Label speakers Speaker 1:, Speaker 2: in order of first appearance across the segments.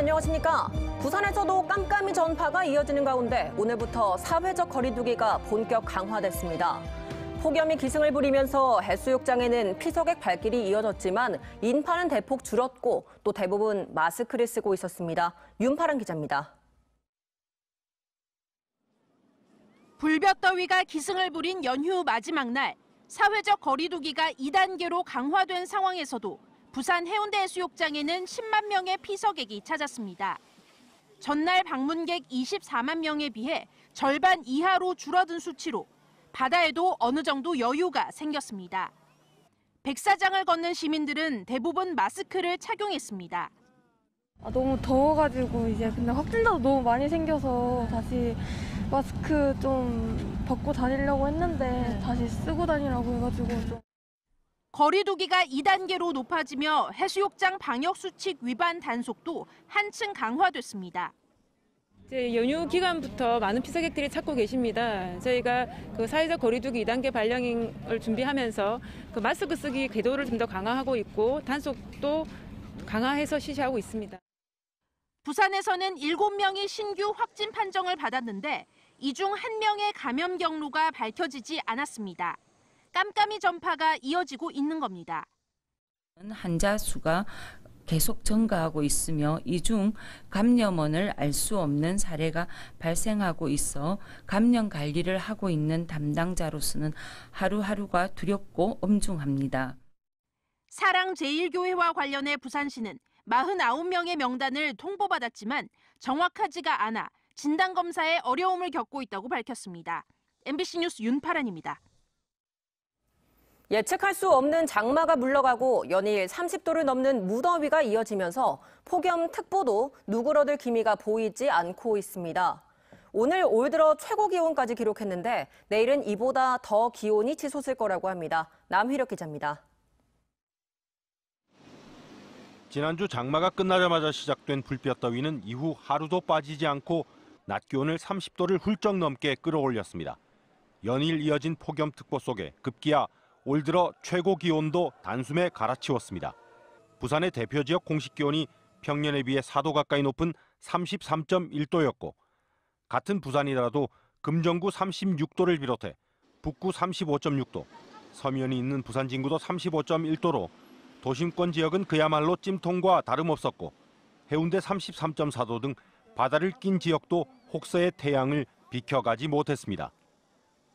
Speaker 1: 안녕하십니까. 부산에서도 깜깜이 전파가 이어지는 가운데 오늘부터 사회적 거리두기가 본격 강화됐습니다. 폭염이 기승을 부리면서 해수욕장에는 피서객 발길이 이어졌지만 인파는 대폭 줄었고 또 대부분 마스크를 쓰고 있었습니다. 윤파란 기자입니다.
Speaker 2: 불볕더위가 기승을 부린 연휴 마지막 날, 사회적 거리두기가 2단계로 강화된 상황에서도 부산 해운대 해수욕장에는 10만 명의 피서객이 찾았습니다. 전날 방문객 24만 명에 비해 절반 이하로 줄어든 수치로 바다에도 어느 정도 여유가 생겼습니다. 백사장을 걷는 시민들은 대부분 마스크를 착용했습니다.
Speaker 3: 너무 더워가지고 이제 근데 확진자도 너무 많이 생겨서 다시 마스크 좀 벗고 다니려고 했는데 다시 쓰고 다니라고 해가지고 좀.
Speaker 2: 거리두기가 2단계로 높아지며 해수욕장 방역수칙 위반 단속도 한층 강화됐습니다.
Speaker 4: 이제 연휴 기간부터 많은 피서객들이 찾고 계십니다. 저희가 그 사회적 거리두기 2단계 발령을 준비하면서 그 마스크 쓰기 궤도를 좀 더 강화하고 있고 단속도 강화해서 실시하고 있습니다.
Speaker 2: 부산에서는 7명이 신규 확진 판정을 받았는데 이 중 1명의 감염 경로가 밝혀지지 않았습니다. 깜깜이 전파가 이어지고 있는 겁니다.
Speaker 5: 환자 수가 계속 증가하고 있으며 이 중 감염원을 알 수 없는 사례가 발생하고 있어 감염 관리를 하고 있는 담당자로서는 하루하루가 두렵고 엄중합니다.
Speaker 2: 사랑제일교회와 관련해 부산시는 49명의 명단을 통보받았지만 정확하지가 않아 진단검사에 어려움을 겪고 있다고 밝혔습니다. MBC 뉴스 윤파란입니다.
Speaker 1: 예측할 수 없는 장마가 물러가고 연일 30도를 넘는 무더위가 이어지면서 폭염특보도 누그러들 기미가 보이지 않고 있습니다. 오늘 올 들어 최고 기온까지 기록했는데 내일은 이보다 더 기온이 치솟을 거라고 합니다. 남희력 기자입니다.
Speaker 6: 지난주 장마가 끝나자마자 시작된 불볕더위는 이후 하루도 빠지지 않고 낮 기온을 30도를 훌쩍 넘게 끌어올렸습니다. 연일 이어진 폭염특보 속에 급기야 올 들어 최고 기온도 단숨에 갈아치웠습니다. 부산의 대표 지역 공식 기온이 평년에 비해 4도 가까이 높은 33.1도였고 같은 부산이라도 금정구 36도를 비롯해 북구 35.6도, 서면이 있는 부산 진구도 35.1도로 도심권 지역은 그야말로 찜통과 다름없었고 해운대 33.4도 등 바다를 낀 지역도 혹서의 태양을 비켜가지 못했습니다.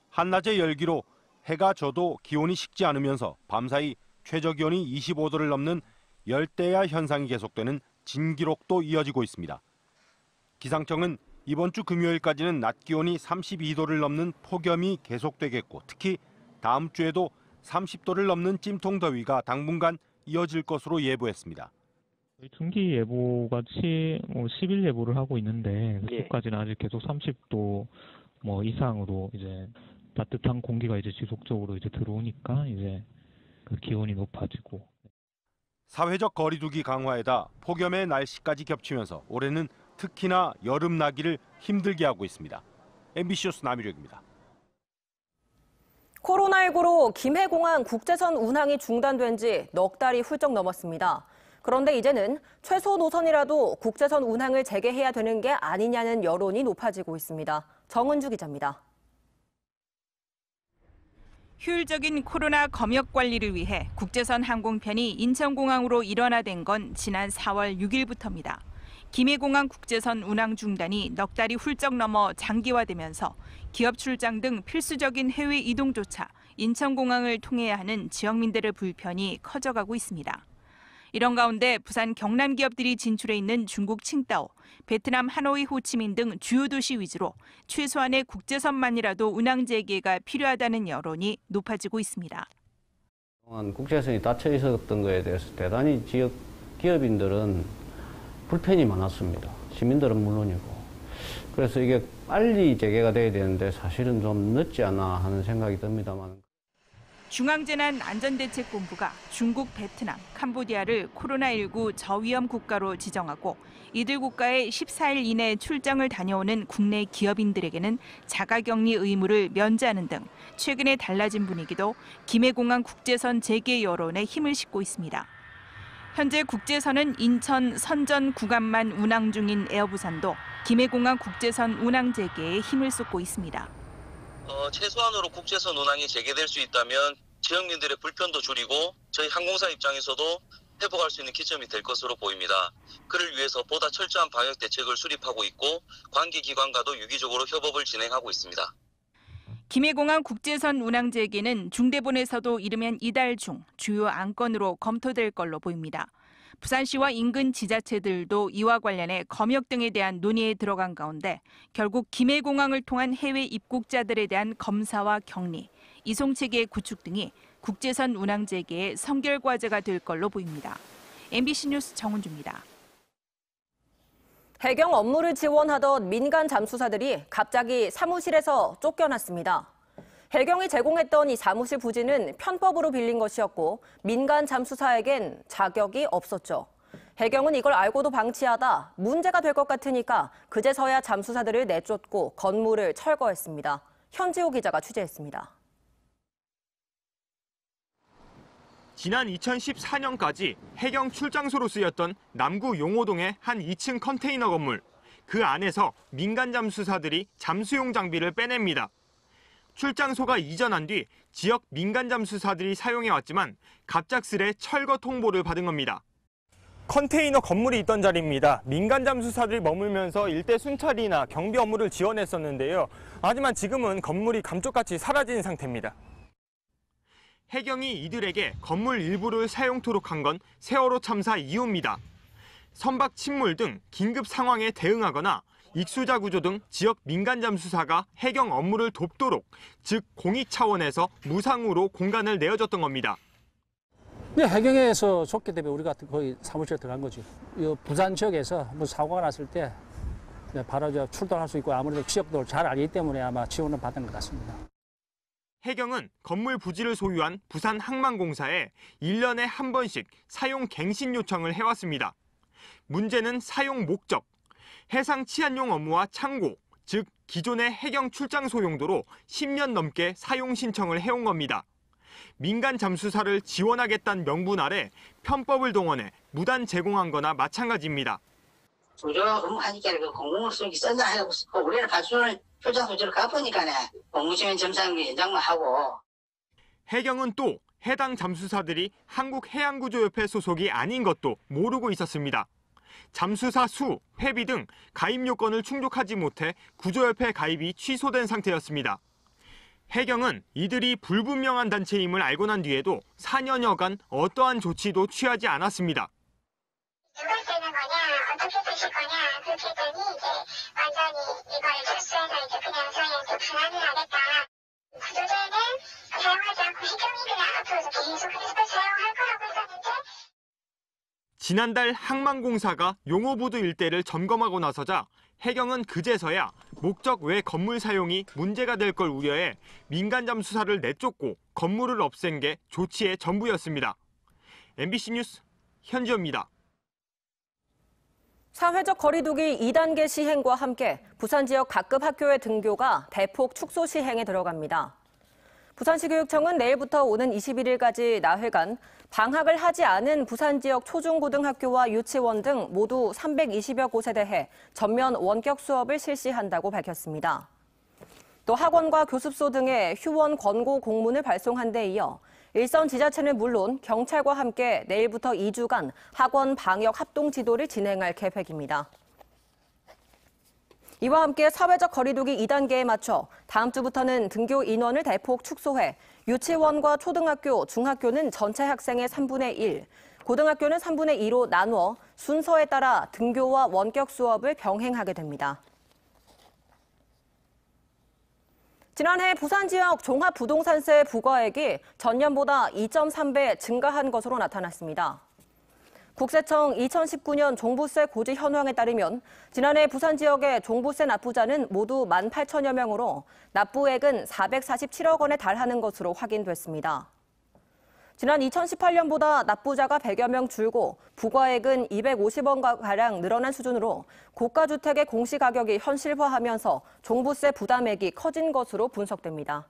Speaker 6: 한낮의 열기로 해가 져도 기온이 식지 않으면서 밤사이 최저기온이 25도를 넘는 열대야 현상이 계속되는 진기록도 이어지고 있습니다. 기상청은 이번 주 금요일까지는 낮 기온이 32도를 넘는 폭염이 계속되겠고 특히 다음 주에도 30도를 넘는 찜통더위가 당분간 이어질 것으로 예보했습니다.
Speaker 7: 중기 예보가 10일 예보를 하고 있는데 그까지는 아직 계속 30도 이상으로 이제 따뜻한 공기가 이제 지속적으로 이제 들어오니까 이제 그 기온이 높아지고.
Speaker 6: 사회적 거리두기 강화에다 폭염의 날씨까지 겹치면서 올해는 특히나 여름 나기를 힘들게 하고 있습니다. MBC 뉴스 남희력입니다.
Speaker 1: 코로나19로 김해공항 국제선 운항이 중단된 지 넉 달이 훌쩍 넘었습니다. 그런데 이제는 최소 노선이라도 국제선 운항을 재개해야 되는 게 아니냐는 여론이 높아지고 있습니다. 정은주 기자입니다.
Speaker 8: 효율적인 코로나 검역 관리를 위해 국제선 항공편이 인천공항으로 일원화된 건 지난 4월 6일부터입니다. 김해공항 국제선 운항 중단이 넉 달이 훌쩍 넘어 장기화되면서 기업 출장 등 필수적인 해외 이동조차 인천공항을 통해야 하는 지역민들의 불편이 커져가고 있습니다. 이런 가운데 부산 경남 기업들이 진출해 있는 중국 칭다오, 베트남 하노이 호치민 등 주요 도시 위주로 최소한의 국제선만이라도 운항 재개가 필요하다는 여론이 높아지고 있습니다.
Speaker 9: 국제선이 닫혀 있었던 것에 대해서 대단히 지역 기업인들은 불편이 많았습니다. 시민들은 물론이고. 그래서 이게 빨리 재개가 돼야 되는데 사실은 좀 늦지 않나 하는 생각이 듭니다만.
Speaker 8: 중앙재난안전대책본부가 중국, 베트남, 캄보디아를 코로나19 저위험 국가로 지정하고 이들 국가에 14일 이내 출장을 다녀오는 국내 기업인들에게는 자가격리 의무를 면제하는 등 최근에 달라진 분위기도 김해공항 국제선 재개 여론에 힘을 싣고 있습니다. 현재 국제선은 인천 선전 구간만 운항 중인 에어부산도 김해공항 국제선 운항 재개에 힘을 쏟고 있습니다.
Speaker 10: 최소한으로 국제선 운항이 재개될 수 있다면 지역민들의 불편도 줄이고 저희 항공사 입장에서도 회복할 수 있는 기점이 될 것으로 보입니다. 그를 위해서 보다 철저한 방역 대책을 수립하고 있고 관계기관과도 유기적으로 협업을 진행하고 있습니다.
Speaker 8: 김해공항 국제선 운항 재개는 중대본에서도 이르면 이달 중 주요 안건으로 검토될 걸로 보입니다. 부산시와 인근 지자체들도 이와 관련해 검역 등에 대한 논의에 들어간 가운데 결국 김해공항을 통한 해외 입국자들에 대한 검사와 격리, 이송체계 구축 등이 국제선 운항 재개의 선결 과제가 될 걸로 보입니다. MBC 뉴스 정은주입니다.
Speaker 1: 해경 업무를 지원하던 민간 잠수사들이 갑자기 사무실에서 쫓겨났습니다. 해경이 제공했던 이 사무실 부지는 편법으로 빌린 것이었고 민간 잠수사에겐 자격이 없었죠. 해경은 이걸 알고도 방치하다 문제가 될 것 같으니까 그제서야 잠수사들을 내쫓고 건물을 철거했습니다. 현지호 기자가 취재했습니다.
Speaker 11: 지난 2014년까지 해경 출장소로 쓰였던 남구 용호동의 한 2층 컨테이너 건물. 그 안에서 민간 잠수사들이 잠수용 장비를 빼냅니다. 출장소가 이전한 뒤 지역 민간 잠수사들이 사용해왔지만 갑작스레 철거 통보를 받은 겁니다. 컨테이너 건물이 있던 자리입니다. 민간 잠수사들이 머물면서 일대 순찰이나 경비 업무를 지원했었는데요. 하지만 지금은 건물이 감쪽같이 사라진 상태입니다. 해경이 이들에게 건물 일부를 사용토록 한 건 세월호 참사 이후입니다. 선박 침몰 등 긴급 상황에 대응하거나 익수자 구조 등 지역 민간 잠수사가 해경 업무를 돕도록, 즉 공익 차원에서 무상으로 공간을 내어줬던 겁니다.
Speaker 12: 네, 해경에서 줬기 때문에 우리가 거의 사무실에 들어간 거죠. 이 부산 지역에서 뭐 사고가 났을 때 바로 출동할 수 있고 아무래도 지역도 잘 알기 때문에 아마 지원을 받은 것 같습니다.
Speaker 11: 해경은 건물 부지를 소유한 부산항만공사에 1년에 한 번씩 사용 갱신 요청을 해왔습니다. 문제는 사용 목적, 해상 치안용 업무와 창고, 즉 기존의 해경 출장소 용도로 10년 넘게 사용 신청을 해온 겁니다. 민간 잠수사를 지원하겠다는 명분 아래 편법을 동원해 무단 제공한 거나 마찬가지입니다.
Speaker 13: 구조 업무하니까 그 공공을 쓰기 썼나 하고 우리는 발주를 출장 소지를 갚으니까네 공무지원 점사하는 게 연장만 하고.
Speaker 11: 해경은 또 해당 잠수사들이 한국해양구조협회 소속이 아닌 것도 모르고 있었습니다. 잠수사 수, 회비 등 가입 요건을 충족하지 못해 구조협회 가입이 취소된 상태였습니다. 해경은 이들이 불분명한 단체임을 알고 난 뒤에도 4년여간 어떠한 조치도 취하지 않았습니다.
Speaker 14: 누가 쓰는 거냐, 어떻게 쓰실 거냐, 그렇게 했더니 이제 완전히 이걸 철수해서 이제 그냥 저희한테 반환을 하겠다. 구조대는 사용하지 않고 해경이 그냥 앞으로도 계속 그래서 사용할 거라고 했었는데.
Speaker 11: 지난달 항만공사가 용호부두 일대를 점검하고 나서자 해경은 그제서야 목적 외 건물 사용이 문제가 될 걸 우려해 민간 잠수사를 내쫓고 건물을 없앤 게 조치의 전부였습니다. MBC 뉴스 현지호입니다.
Speaker 1: 사회적 거리두기 2단계 시행과 함께 부산 지역 각급 학교의 등교가 대폭 축소 시행에 들어갑니다. 부산시 교육청은 내일부터 오는 21일까지 나흘간 방학을 하지 않은 부산 지역 초중고등학교와 유치원 등 모두 320여 곳에 대해 전면 원격 수업을 실시한다고 밝혔습니다. 또 학원과 교습소 등에 휴원 권고 공문을 발송한 데 이어 일선 지자체는 물론 경찰과 함께 내일부터 2주간 학원 방역 합동 지도를 진행할 계획입니다. 이와 함께 사회적 거리두기 2단계에 맞춰 다음 주부터는 등교 인원을 대폭 축소해 유치원과 초등학교, 중학교는 전체 학생의 3분의 1, 고등학교는 3분의 2로 나누어 순서에 따라 등교와 원격 수업을 병행하게 됩니다. 지난해 부산 지역 종합부동산세 부과액이 전년보다 2.3배 증가한 것으로 나타났습니다. 국세청 2019년 종부세 고지 현황에 따르면 지난해 부산 지역의 종부세 납부자는 모두 18,000여 명으로 납부액은 447억 원에 달하는 것으로 확인됐습니다. 지난 2018년보다 납부자가 100여 명 줄고 부과액은 250원가량 늘어난 수준으로 고가주택의 공시가격이 현실화하면서 종부세 부담액이 커진 것으로 분석됩니다.